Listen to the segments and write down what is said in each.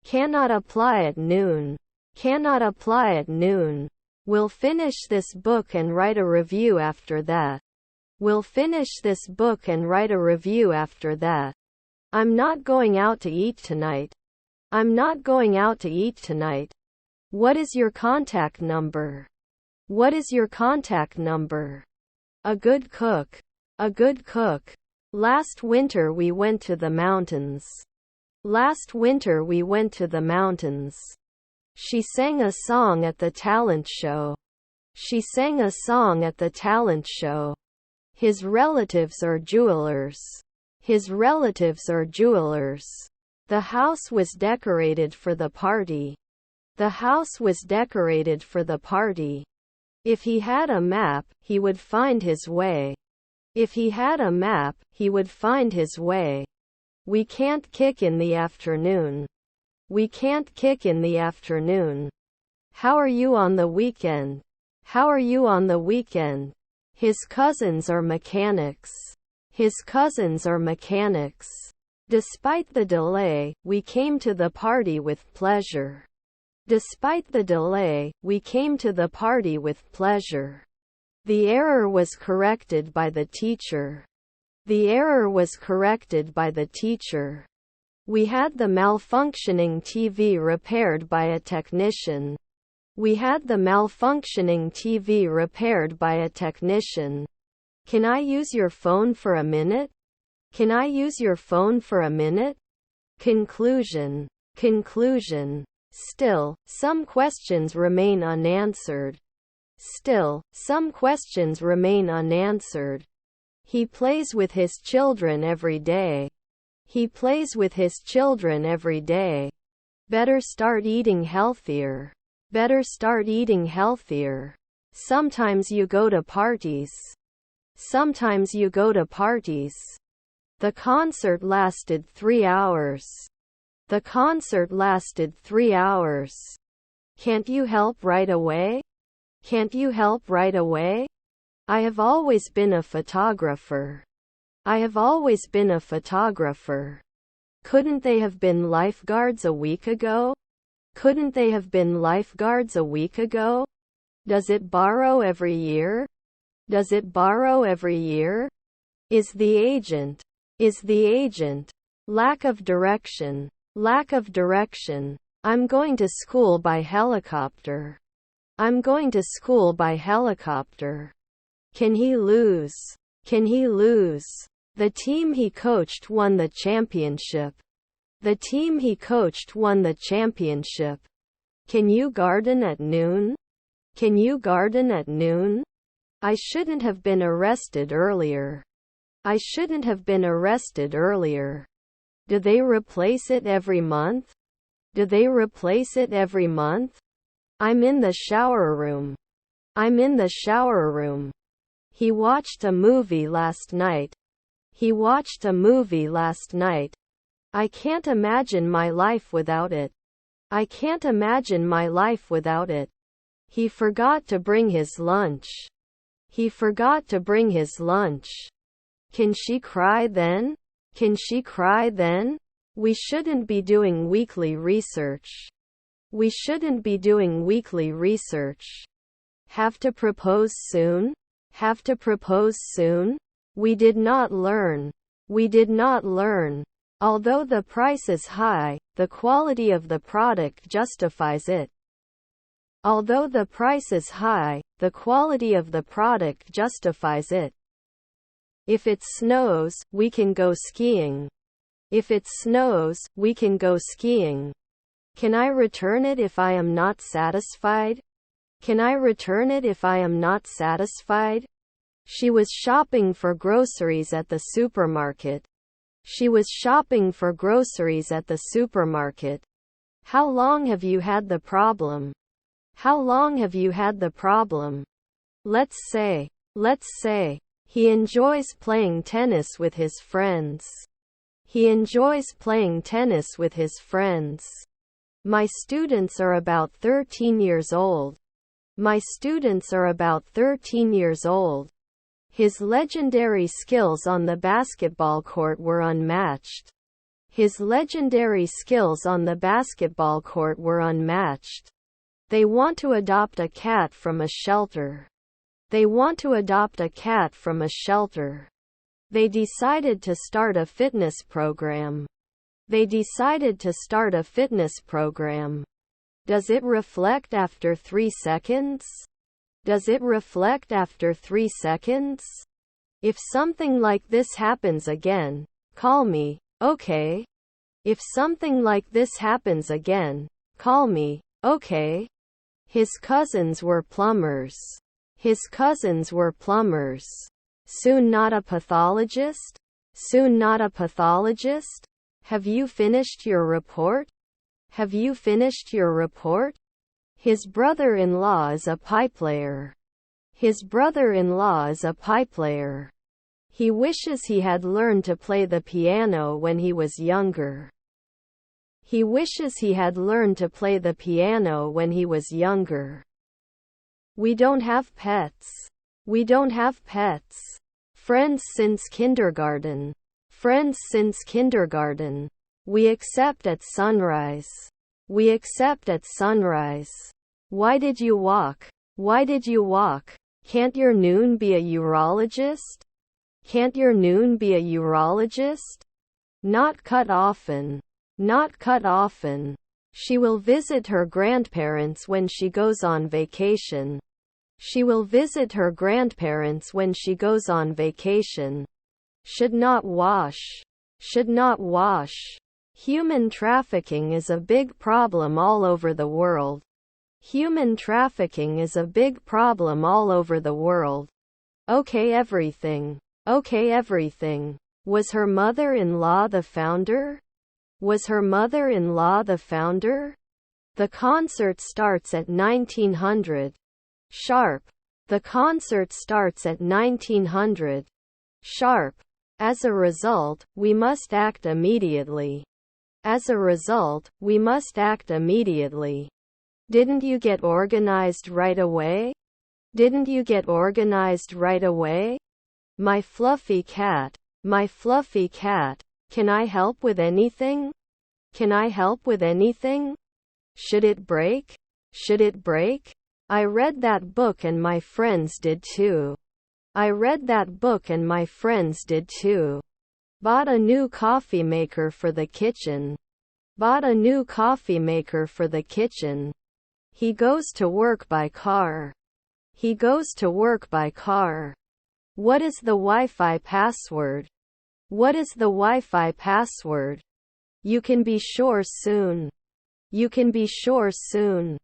Cannot apply at noon. Cannot apply at noon. Will finish this book and write a review after that. Will finish this book and write a review after that. I'm not going out to eat tonight. I'm not going out to eat tonight. What is your contact number? What is your contact number? A good cook. A good cook. Last winter we went to the mountains. Last winter we went to the mountains. She sang a song at the talent show. She sang a song at the talent show. His relatives are jewelers. His relatives are jewelers. The house was decorated for the party. The house was decorated for the party. If he had a map, he would find his way. If he had a map, he would find his way. We can't kick in the afternoon. We can't kick in the afternoon. How are you on the weekend? How are you on the weekend? His cousins are mechanics. His cousins are mechanics. Despite the delay, we came to the party with pleasure. Despite the delay, we came to the party with pleasure. The error was corrected by the teacher. The error was corrected by the teacher. We had the malfunctioning TV repaired by a technician. We had the malfunctioning TV repaired by a technician. Can I use your phone for a minute? Can I use your phone for a minute? Conclusion. Conclusion. Still, some questions remain unanswered. Still, some questions remain unanswered. He plays with his children every day. He plays with his children every day. Better start eating healthier. Better start eating healthier. Sometimes you go to parties. Sometimes you go to parties. The concert lasted 3 hours. The concert lasted 3 hours. Can't you help right away? Can't you help right away? I have always been a photographer. I have always been a photographer. Couldn't they have been lifeguards a week ago? Couldn't they have been lifeguards a week ago? Does it borrow every year? Does it borrow every year? Is the agent? Is the agent? Lack of direction. Lack of direction. I'm going to school by helicopter. I'm going to school by helicopter. Can he lose? Can he lose? The team he coached won the championship. The team he coached won the championship. Can you garden at noon? Can you garden at noon? I shouldn't have been arrested earlier. I shouldn't have been arrested earlier. Do they replace it every month? Do they replace it every month? I'm in the shower room. I'm in the shower room. He watched a movie last night. He watched a movie last night. I can't imagine my life without it. I can't imagine my life without it. He forgot to bring his lunch. He forgot to bring his lunch. Can she cry then? Can she cry then? We shouldn't be doing weekly research. We shouldn't be doing weekly research. Have to propose soon? Have to propose soon? We did not learn. We did not learn. Although the price is high, the quality of the product justifies it. Although the price is high, the quality of the product justifies it. If it snows, we can go skiing. If it snows, we can go skiing. Can I return it if I am not satisfied? Can I return it if I am not satisfied? She was shopping for groceries at the supermarket. She was shopping for groceries at the supermarket. How long have you had the problem? How long have you had the problem? Let's say, he enjoys playing tennis with his friends. He enjoys playing tennis with his friends. My students are about 13 years old. My students are about 13 years old. His legendary skills on the basketball court were unmatched. His legendary skills on the basketball court were unmatched. They want to adopt a cat from a shelter. They want to adopt a cat from a shelter. They decided to start a fitness program. They decided to start a fitness program. Does it reflect after 3 seconds? Does it reflect after 3 seconds? If something like this happens again, call me, okay? If something like this happens again, call me, okay? His cousins were plumbers. His cousins were plumbers. Soon not a pathologist? Soon not a pathologist? Have you finished your report? Have you finished your report? His brother-in-law is a pipe-layer. His brother-in-law is a pipe-layer. He wishes he had learned to play the piano when he was younger. He wishes he had learned to play the piano when he was younger. We don't have pets. We don't have pets. Friends since kindergarten. Friends since kindergarten. We accept at sunrise. We accept at sunrise. Why did you walk? Why did you walk? Can't your noon be a urologist? Can't your noon be a urologist? Not cut often. Not cut often. She will visit her grandparents when she goes on vacation. She will visit her grandparents when she goes on vacation. Should not wash. Should not wash. Human trafficking is a big problem all over the world. Human trafficking is a big problem all over the world. Okay, everything. Okay, everything. Was her mother-in-law the founder? Was her mother-in-law the founder? The concert starts at 1900. Sharp. The concert starts at 1900. Sharp. As a result, we must act immediately. As a result, we must act immediately. Didn't you get organized right away? Didn't you get organized right away? My fluffy cat. My fluffy cat. Can I help with anything? Can I help with anything? Should it break? Should it break? I read that book and my friends did too. I read that book and my friends did too. Bought a new coffee maker for the kitchen. Bought a new coffee maker for the kitchen. He goes to work by car. He goes to work by car. What is the Wi-Fi password? What is the Wi-Fi password? You can be sure soon. You can be sure soon.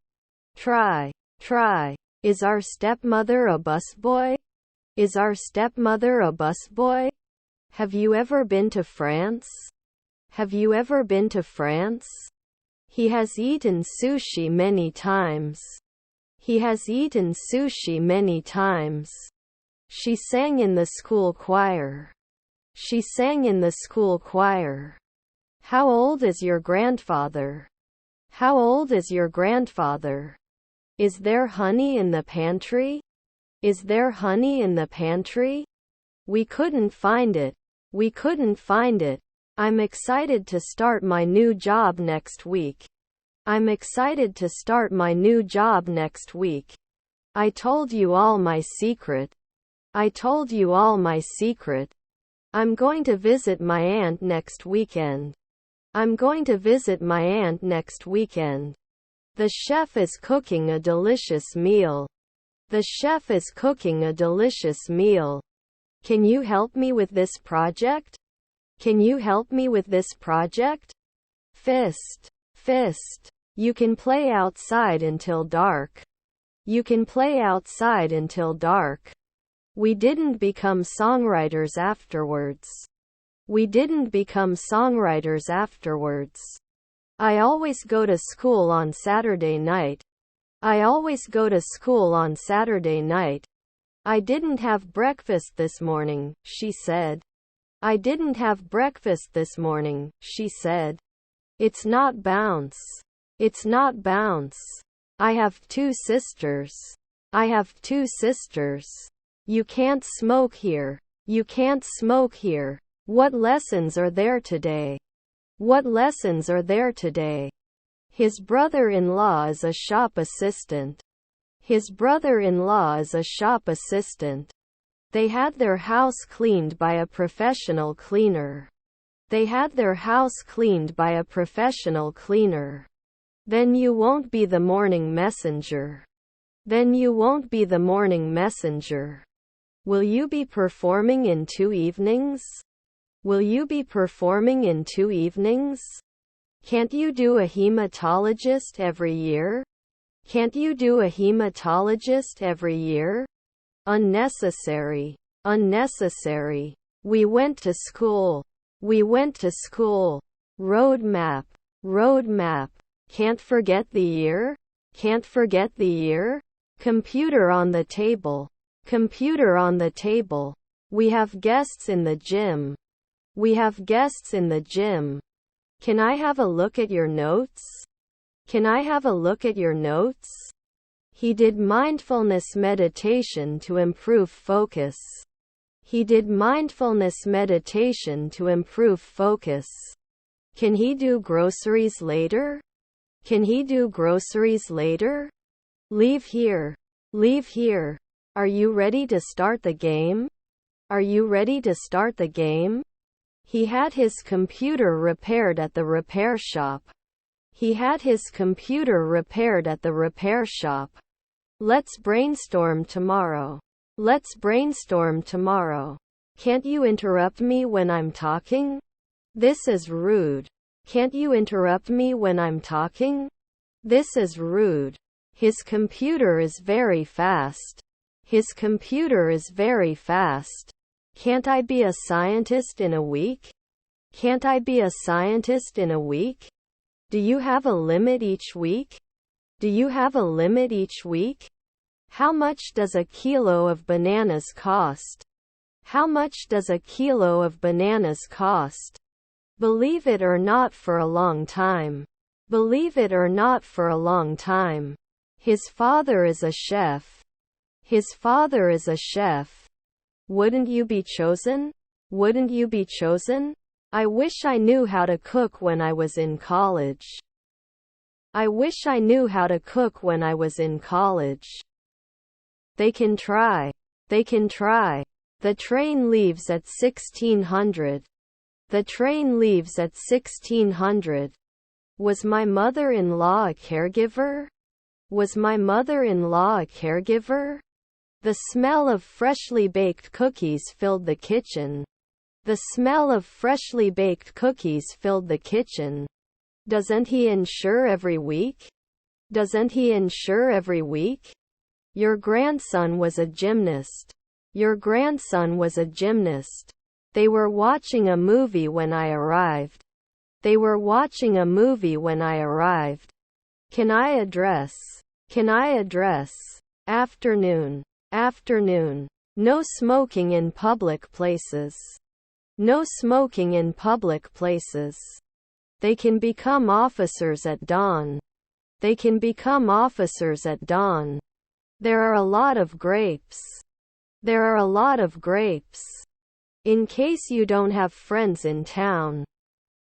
Try. Try. Is our stepmother a busboy? Is our stepmother a busboy? Have you ever been to France? Have you ever been to France? He has eaten sushi many times. He has eaten sushi many times. She sang in the school choir. She sang in the school choir. How old is your grandfather? How old is your grandfather? Is there honey in the pantry? Is there honey in the pantry? We couldn't find it. We couldn't find it. I'm excited to start my new job next week. I'm excited to start my new job next week. I told you all my secret. I told you all my secret. I'm going to visit my aunt next weekend. I'm going to visit my aunt next weekend. The chef is cooking a delicious meal. The chef is cooking a delicious meal. Can you help me with this project? Can you help me with this project? Fist. Fist. You can play outside until dark. You can play outside until dark. We didn't become songwriters afterwards. We didn't become songwriters afterwards. I always go to school on Saturday night. I always go to school on Saturday night. I didn't have breakfast this morning, she said. I didn't have breakfast this morning, she said. It's not bounce. It's not bounce. I have 2 sisters. I have 2 sisters. You can't smoke here. You can't smoke here. What lessons are there today? What lessons are there today? His brother-in-law is a shop assistant. His brother-in-law is a shop assistant. They had their house cleaned by a professional cleaner. They had their house cleaned by a professional cleaner. Then you won't be the morning messenger. Then you won't be the morning messenger. Will you be performing in 2 evenings? Will you be performing in 2 evenings? Can't you do a hematologist every year? Can't you do a hematologist every year? Unnecessary. Unnecessary. We went to school. We went to school. Roadmap. Roadmap. Can't forget the year? Can't forget the year? Computer on the table. Computer on the table. We have guests in the gym. We have guests in the gym. Can I have a look at your notes? Can I have a look at your notes? He did mindfulness meditation to improve focus. He did mindfulness meditation to improve focus. Can he do groceries later? Can he do groceries later? Leave here. Leave here. Are you ready to start the game? Are you ready to start the game? He had his computer repaired at the repair shop. He had his computer repaired at the repair shop. Let's brainstorm tomorrow. Let's brainstorm tomorrow. Can't you interrupt me when I'm talking? This is rude. Can't you interrupt me when I'm talking? This is rude. His computer is very fast. His computer is very fast. Can't I be a scientist in a week? Can't I be a scientist in a week? Do you have a limit each week? Do you have a limit each week? How much does a kilo of bananas cost? How much does a kilo of bananas cost? Believe it or not, for a long time. Believe it or not, for a long time. His father is a chef. His father is a chef. Wouldn't you be chosen? Wouldn't you be chosen? I wish I knew how to cook when I was in college. I wish I knew how to cook when I was in college. They can try. They can try. The train leaves at 1600. The train leaves at 1600. Was my mother-in-law a caregiver? Was my mother-in-law a caregiver? The smell of freshly baked cookies filled the kitchen. The smell of freshly baked cookies filled the kitchen. Doesn't he insure every week? Doesn't he insure every week? Your grandson was a gymnast. Your grandson was a gymnast. They were watching a movie when I arrived. They were watching a movie when I arrived. Can I address? Can I address? Afternoon. Afternoon. No smoking in public places. No smoking in public places. They can become officers at dawn. They can become officers at dawn. There are a lot of grapes. There are a lot of grapes. In case you don't have friends in town.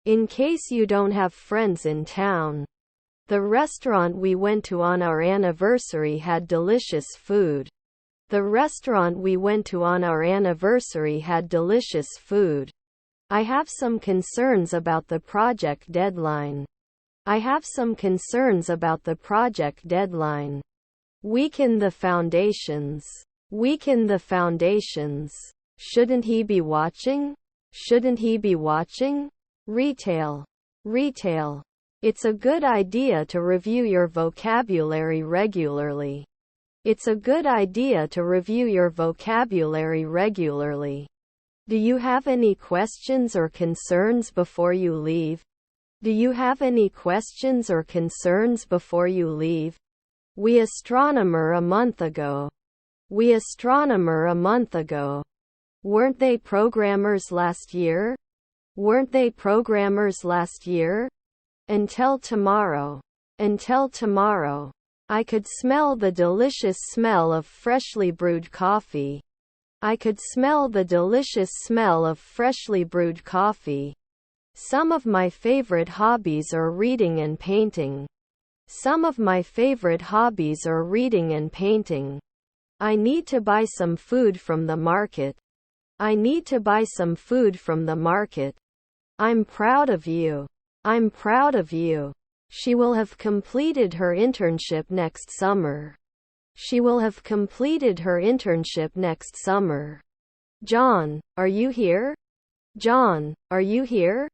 In case you don't have friends in town. The restaurant we went to on our anniversary had delicious food. The restaurant we went to on our anniversary had delicious food. I have some concerns about the project deadline. I have some concerns about the project deadline. Weaken the foundations. Weaken the foundations. Shouldn't he be watching? Shouldn't he be watching? Retail. Retail. It's a good idea to review your vocabulary regularly. It's a good idea to review your vocabulary regularly. Do you have any questions or concerns before you leave? Do you have any questions or concerns before you leave? We astronomer a month ago. We astronomer a month ago. Weren't they programmers last year? Weren't they programmers last year? Until tomorrow. Until tomorrow. I could smell the delicious smell of freshly brewed coffee. I could smell the delicious smell of freshly brewed coffee. Some of my favorite hobbies are reading and painting. Some of my favorite hobbies are reading and painting. I need to buy some food from the market. I need to buy some food from the market. I'm proud of you. I'm proud of you. She will have completed her internship next summer. She will have completed her internship next summer. John, are you here? John, are you here?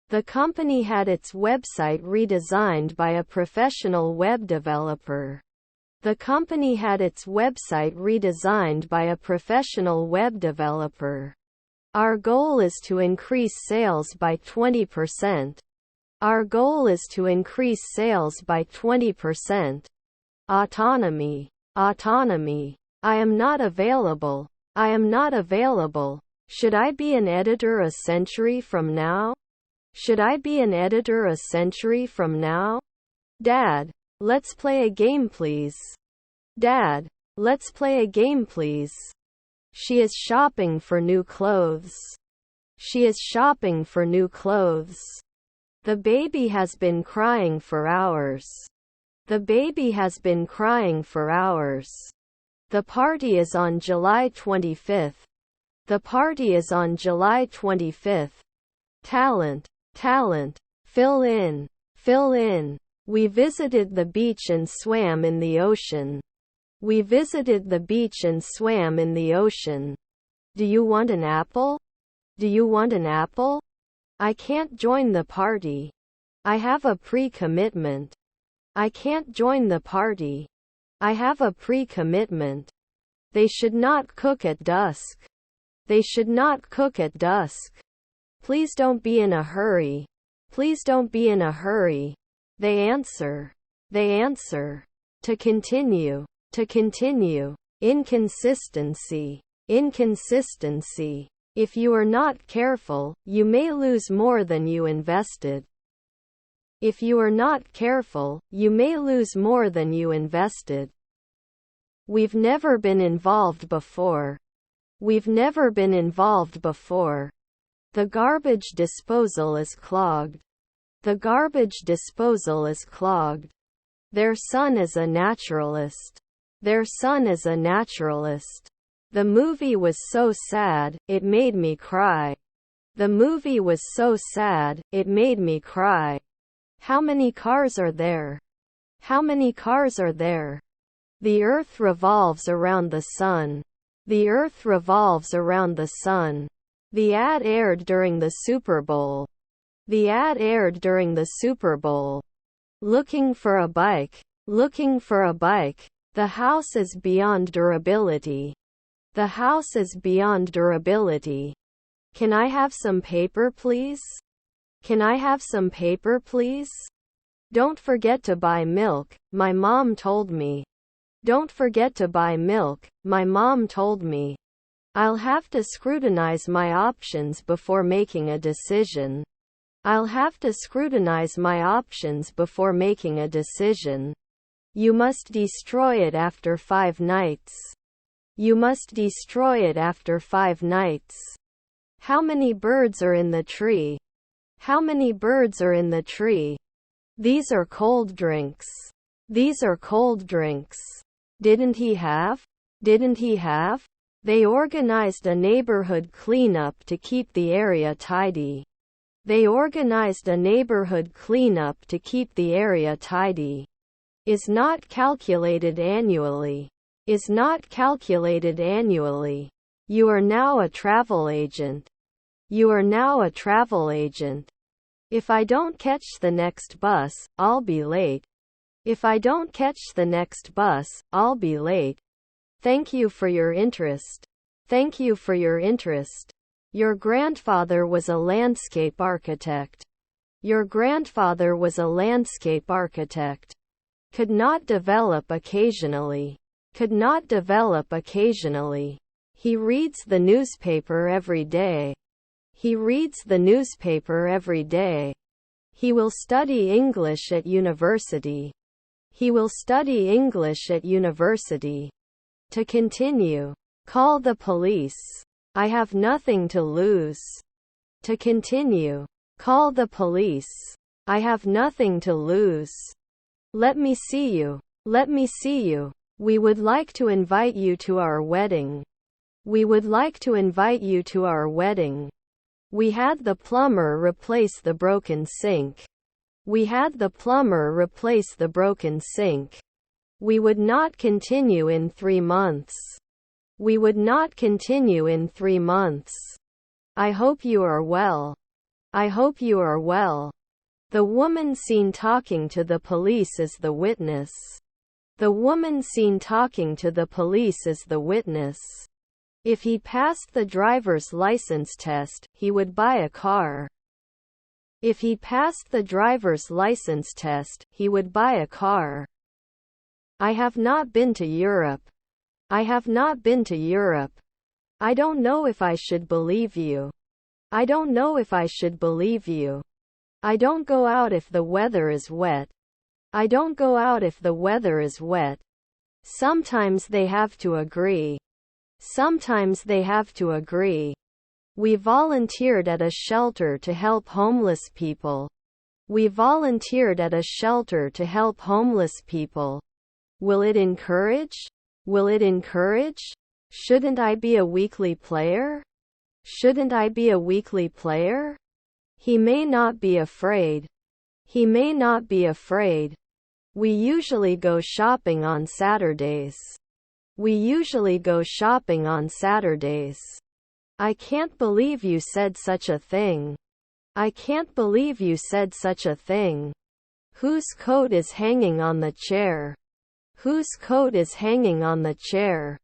The company had its website redesigned by a professional web developer. The company had its website redesigned by a professional web developer. Our goal is to increase sales by 20%. Our goal is to increase sales by 20%. Autonomy. Autonomy. I am not available. I am not available. Should I be an editor a century from now? Should I be an editor a century from now? Dad, let's play a game please. Dad, let's play a game please. She is shopping for new clothes. She is shopping for new clothes. The baby has been crying for hours. The baby has been crying for hours. The party is on July 25th. The party is on July 25th. Talent. Talent. Fill in. Fill in. We visited the beach and swam in the ocean. We visited the beach and swam in the ocean. Do you want an apple? Do you want an apple? I can't join the party. I have a pre-commitment. I can't join the party. I have a pre-commitment. They should not cook at dusk. They should not cook at dusk. Please don't be in a hurry. Please don't be in a hurry. They answer. They answer. To continue. To continue. Inconsistency. Inconsistency. If you are not careful, you may lose more than you invested. If you are not careful, you may lose more than you invested. We've never been involved before. We've never been involved before. The garbage disposal is clogged. The garbage disposal is clogged. Their son is a naturalist. Their son is a naturalist. The movie was so sad, it made me cry. The movie was so sad, it made me cry. How many cars are there? How many cars are there? The earth revolves around the sun. The earth revolves around the sun. The ad aired during the Super Bowl. The ad aired during the Super Bowl. Looking for a bike. Looking for a bike. The house is beyond durability. The house is beyond durability. Can I have some paper please? Can I have some paper please? Don't forget to buy milk, my mom told me. Don't forget to buy milk, my mom told me. I'll have to scrutinize my options before making a decision. I'll have to scrutinize my options before making a decision. You must destroy it after 5 nights. You must destroy it after 5 nights. How many birds are in the tree? How many birds are in the tree? These are cold drinks. These are cold drinks. Didn't he have? Didn't he have? They organized a neighborhood cleanup to keep the area tidy. They organized a neighborhood cleanup to keep the area tidy. Is not calculated annually. Is not calculated annually. You are now a travel agent. You are now a travel agent. If I don't catch the next bus, I'll be late. If I don't catch the next bus, I'll be late. Thank you for your interest. Thank you for your interest. Your grandfather was a landscape architect. Your grandfather was a landscape architect. Could not develop occasionally. Could not develop occasionally. He reads the newspaper every day. He reads the newspaper every day. He will study English at university. He will study English at university. To continue. Call the police. I have nothing to lose. To continue. Call the police. I have nothing to lose. Let me see you. Let me see you. We would like to invite you to our wedding. We would like to invite you to our wedding. We had the plumber replace the broken sink. We had the plumber replace the broken sink. We would not continue in 3 months. We would not continue in 3 months. I hope you are well. I hope you are well. The woman seen talking to the police is the witness. The woman seen talking to the police is the witness. If he passed the driver's license test, he would buy a car. If he passed the driver's license test, he would buy a car. I have not been to Europe. I have not been to Europe. I don't know if I should believe you. I don't know if I should believe you. I don't go out if the weather is wet. I don't go out if the weather is wet. Sometimes they have to agree. Sometimes they have to agree. We volunteered at a shelter to help homeless people. We volunteered at a shelter to help homeless people. Will it encourage? Will it encourage? Shouldn't I be a weekly player? Shouldn't I be a weekly player? He may not be afraid. He may not be afraid. We usually go shopping on Saturdays. We usually go shopping on Saturdays. I can't believe you said such a thing. I can't believe you said such a thing. Whose coat is hanging on the chair? Whose coat is hanging on the chair?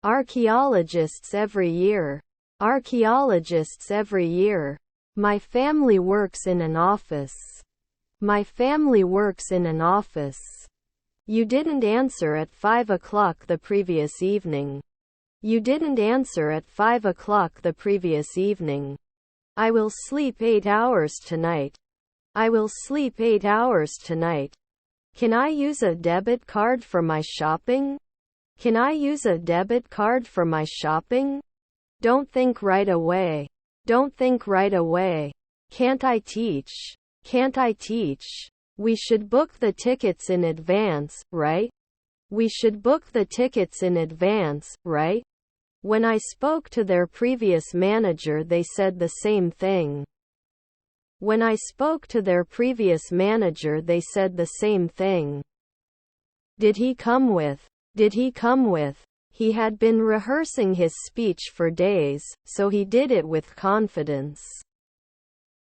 Archaeologists every year. Archaeologists every year. My family works in an office. My family works in an office. You didn't answer at 5 o'clock the previous evening. You didn't answer at 5 o'clock the previous evening. I will sleep 8 hours tonight. I will sleep 8 hours tonight. Can I use a debit card for my shopping? Can I use a debit card for my shopping? Don't think right away. Don't think right away. Can't I teach? Can't I teach? We should book the tickets in advance, right? We should book the tickets in advance, right? When I spoke to their previous manager, they said the same thing. When I spoke to their previous manager, they said the same thing. Did he come with? Did he come with? He had been rehearsing his speech for days, so he did it with confidence.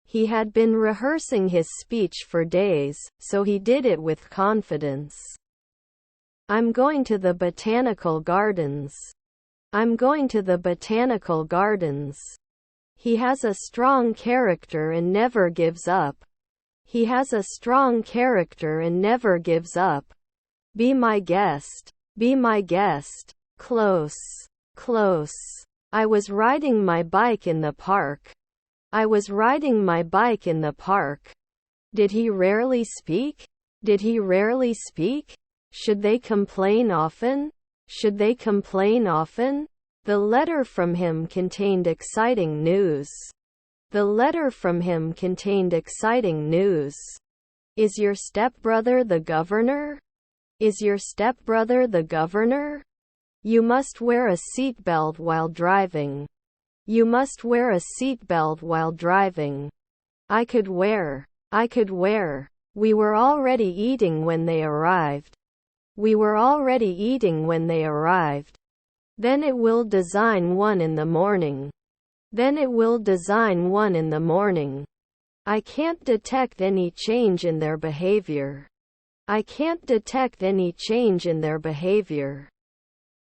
He had been rehearsing his speech for days, so he did it with confidence. I'm going to the botanical gardens. I'm going to the botanical gardens. He has a strong character and never gives up. He has a strong character and never gives up. Be my guest. Be my guest. Close. Close. I was riding my bike in the park. I was riding my bike in the park. Did he rarely speak? Did he rarely speak? Should they complain often? Should they complain often? The letter from him contained exciting news. The letter from him contained exciting news. Is your stepbrother the governor? Is your stepbrother the governor? You must wear a seatbelt while driving. You must wear a seatbelt while driving. I could wear. I could wear. We were already eating when they arrived. We were already eating when they arrived. Then it will design 1 in the morning. Then it will design 1 in the morning. I can't detect any change in their behavior. I can't detect any change in their behavior.